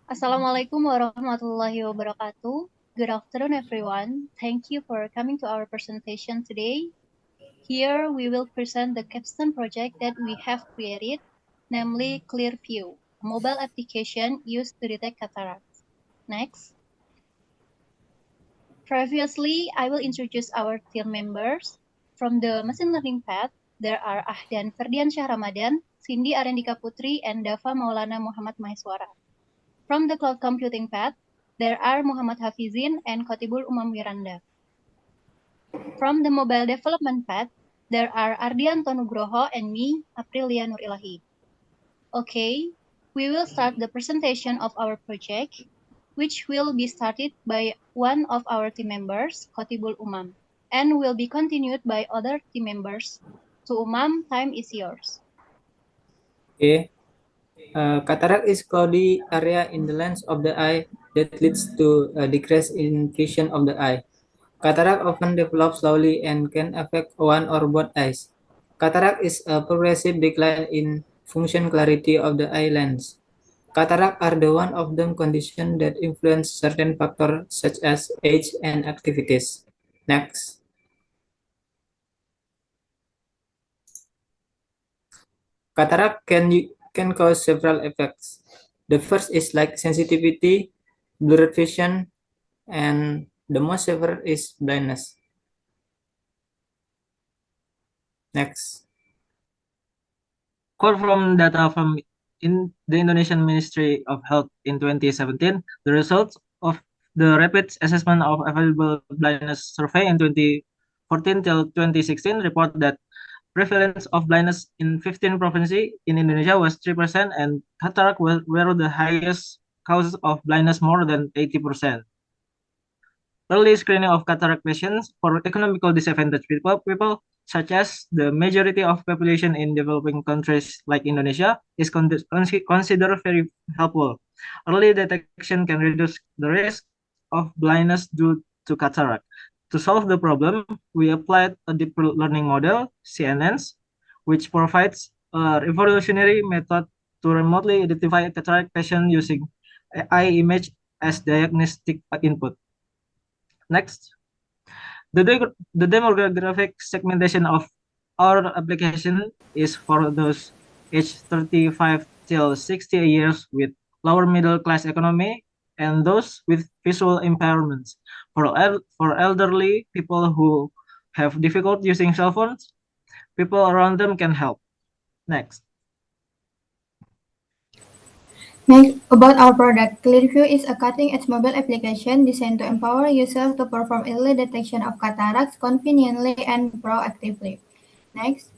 Assalamualaikum warahmatullahi wabarakatuh. Good afternoon, everyone. Thank you for coming to our presentation today. Here we will present the capstone project that we have created, namely Clearview, a mobile application used to detect cataracts. Next. Previously, I will introduce our team members. From the machine learning path, there are Ahdan Ferdian Syah Ramadan, Cindy Arendika Putri, and Dava Maulana Muhammad Maheswara. From the cloud computing path, there are Muhammad Hafizin and Khotibul Umam Wiranda. From the mobile development path, there are Ardianto Nugroho and me, Aprilia Nurilahi. Okay, we will start the presentation of our project, which will be started by one of our team members, Khotibul Umam, and will be continued by other team members. To Umam, time is yours. Okay. Cataract is cloudy area in the lens of the eye that leads to a decrease in vision of the eye. Cataract often develops slowly and can affect one or both eyes. Cataract is a progressive decline in function clarity of the eye lens. Cataract are the one of them condition that influence certain factors such as age and activities. Next. Cataract can cause several effects. The first is like sensitivity, blurred vision, and the most severe is blindness. Next. Call from data from in the Indonesian Ministry of Health in 2017, the results of the rapid assessment of available blindness survey in 2014 till 2016 report that prevalence of blindness in 15 provinces in Indonesia was 3% and cataract were the highest causes of blindness, more than 80%. Early screening of cataract patients for economical disadvantaged people such as the majority of population in developing countries like Indonesia is considered very helpful. Early detection can reduce the risk of blindness due to cataract. To solve the problem, we applied a deep learning model, CNNs, which provides a revolutionary method to remotely identify cataract patient using eye image as diagnostic input. Next. The demographic segmentation of our application is for those aged 35 till 60 years with lower middle class economy and those with visual impairments. For elderly people who have difficulty using cell phones, people around them can help. Next. Next, about our product, Clearview is a cutting-edge mobile application designed to empower users to perform early detection of cataracts conveniently and proactively. Next,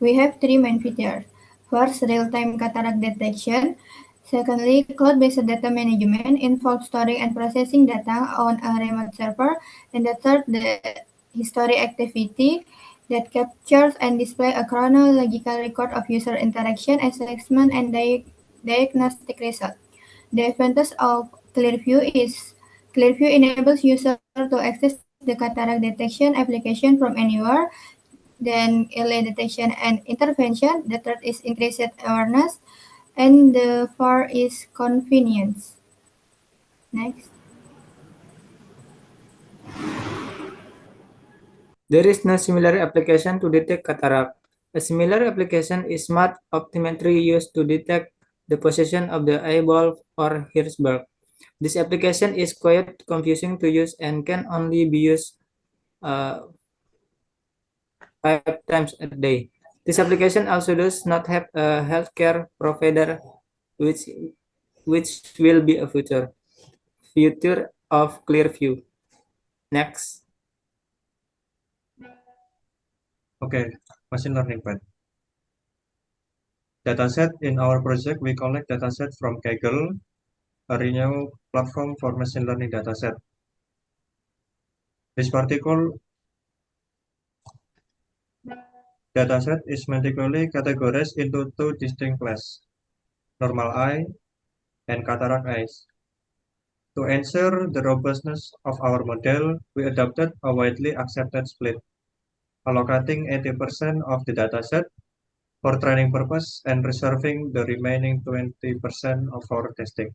we have three main features. First, real-time cataract detection. Secondly, cloud-based data management involves storing and processing data on a remote server. And the third, the history activity that captures and displays a chronological record of user interaction, assessment, and diagnostic result. The advantage of Clearview is Clearview enables users to access the cataract detection application from anywhere. Then early detection and intervention. The third is increased awareness. And the fourth is convenience. Next. There is no similar application to detect cataract. A similar application is smart optometry used to detect the position of the eyeball or iris bulb. This application is quite confusing to use and can only be used uh, 5 times a day. This application also does not have a healthcare provider, which will be a future of Clearview. Next. Okay, machine learning path. Dataset in our project, we collect dataset from Kaggle, a renowned platform for machine learning dataset. This particular dataset is meticulously categorized into two distinct classes, normal eye and cataract eyes. To ensure the robustness of our model, we adopted a widely accepted split, allocating 80% of the dataset for training purpose and reserving the remaining 20% of our testing.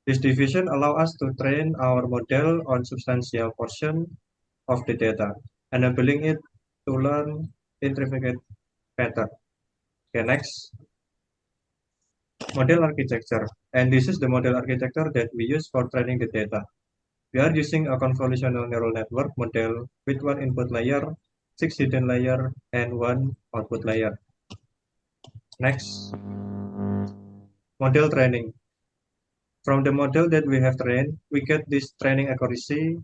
This division allows us to train our model on substantial portion of the data, enabling it to learn intricate pattern. Okay, next, model architecture. And this is the model architecture that we use for training the data. We are using a convolutional neural network model with one input layer, 6 hidden layer, and one output layer. Next, model training. From the model that we have trained, we get this training accuracy,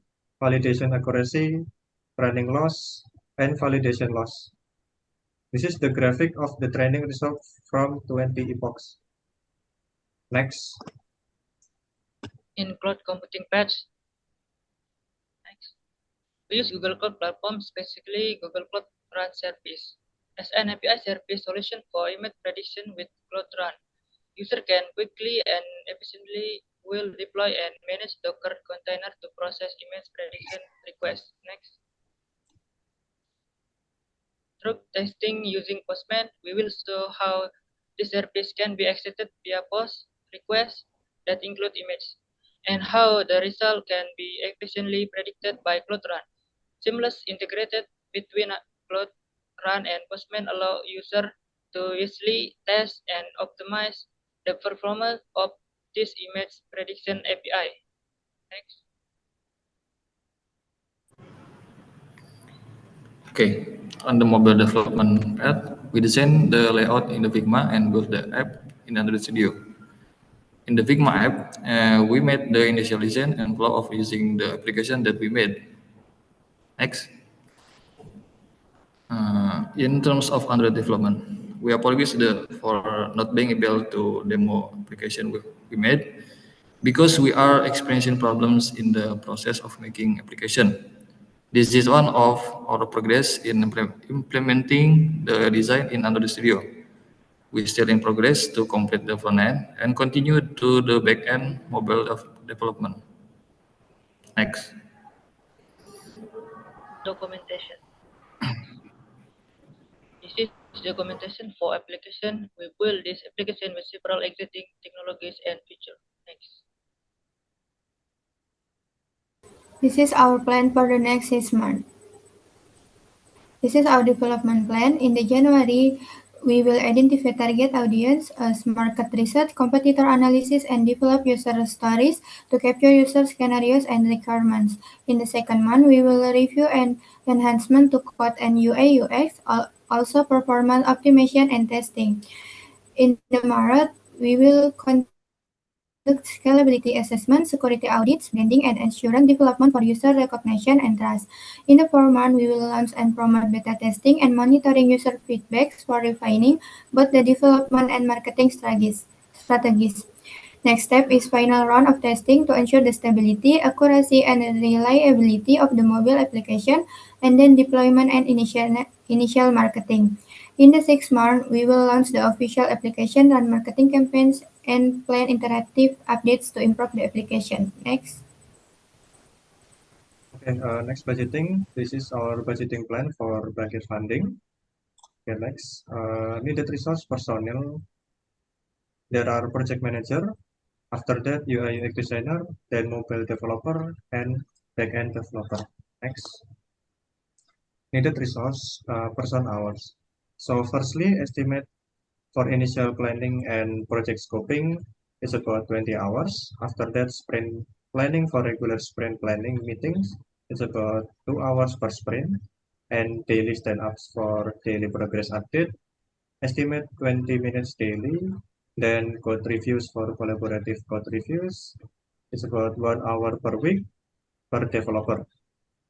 validation accuracy, training loss, and validation loss. This is the graphic of the training result from 20 epochs. Next, In cloud computing patch. Next. We use Google Cloud Platform, specifically Google Cloud Run Service, as an API service solution for image prediction with Cloud Run. User can quickly and efficiently will deploy and manage Docker container to process image prediction requests. Next. Through testing using Postman, we will show how this service can be accessed via post requests that include image, and how the result can be efficiently predicted by Cloud Run. Seamless integrated between Cloud Run and Postman allow user to easily test and optimize the performance of this image prediction API. Next. Okay, on the mobile development path, we design the layout in the Figma and build the app in Android Studio. In the Figma app, we made the initial design and flow of using the application that we made. Next. In terms of Android development, we apologize for not being able to demo application we made because we are experiencing problems in the process of making application. This is one of our progress in implementing the design in Android Studio. We're still in progress to complete the front end and continue to the back end mobile development. Next. Documentation. This is documentation for application. We build this application with several existing technologies and features. Next. This is our plan for the next 6 months. This is our development plan. In the January, we will identify target audience, market research, competitor analysis, and develop user stories to capture user scenarios and requirements. In the second month, we will review and enhancement to code and UI UX, also performance optimization and testing. In the March, we will conduct scalability assessment, security audits, branding, and assurance development for user recognition and trust. In the 4 months, we will launch and promote beta testing and monitoring user feedbacks for refining both the development and marketing strategies. Next step is final round of testing to ensure the stability, accuracy, and reliability of the mobile application, and then deployment and initial marketing. In the 6th month, we will launch the official application, run marketing campaigns, and plan interactive updates to improve the application. Next. Okay, next budgeting. This is our budgeting plan for budget funding. Okay, next. Needed resource personnel. There are project manager. After that, UI UX designer, then mobile developer, and backend developer. Next. Needed resource, person hours. So firstly, estimate for initial planning and project scoping is about 20 hours. After that, sprint planning for regular sprint planning meetings is about 2 hours per sprint. And daily stand-ups for daily progress update, estimate 20 minutes daily. Then code reviews for collaborative code reviews is about 1 hour per week per developer.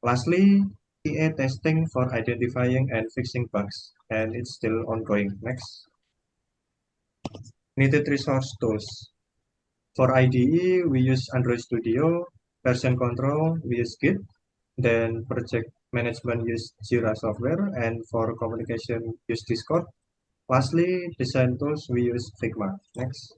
Lastly, EA testing for identifying and fixing bugs, and it's still ongoing. Next. Needed resource tools. For IDE, we use Android Studio. Version control, we use Git. Then project management use Jira software, and for communication use Discord. Lastly, design tools, we use Figma. Next.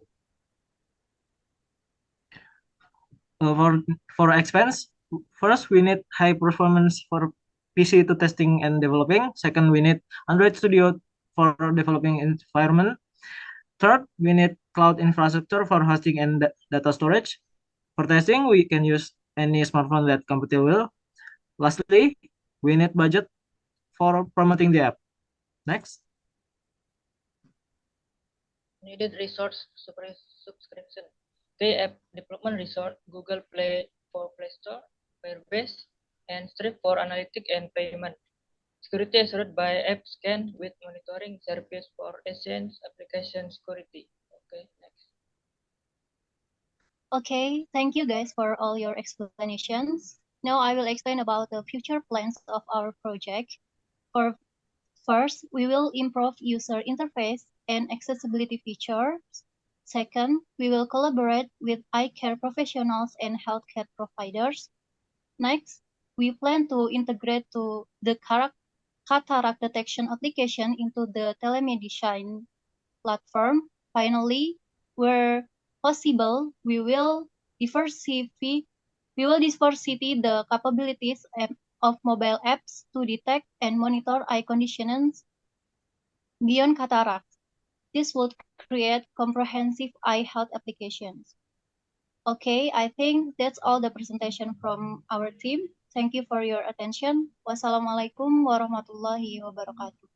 For expense, first we need high performance for PC to testing and developing. Second, we need Android Studio for developing environment. Third, we need cloud infrastructure for hosting and data storage. For testing, we can use any smartphone that compatible will. Lastly, we need budget for promoting the app. Next. Needed resource subscription. Okay, app development resource, Google Play for Play Store, Firebase, and Stripe for analytic and payment. Security assured by app scan with monitoring service for essence application security. Okay, next. Okay, thank you guys for all your explanations. Now I will explain about the future plans of our project. First, we will improve user interface and accessibility features. Second, we will collaborate with eye care professionals and healthcare providers. Next, we plan to integrate to the cataract detection application into the telemedicine platform. Finally, where possible, we will diversify the capabilities of mobile apps to detect and monitor eye conditions beyond cataract. This would create comprehensive eye health applications. Okay, I think that's all the presentation from our team. Thank you for your attention. Wassalamualaikum warahmatullahi wabarakatuh.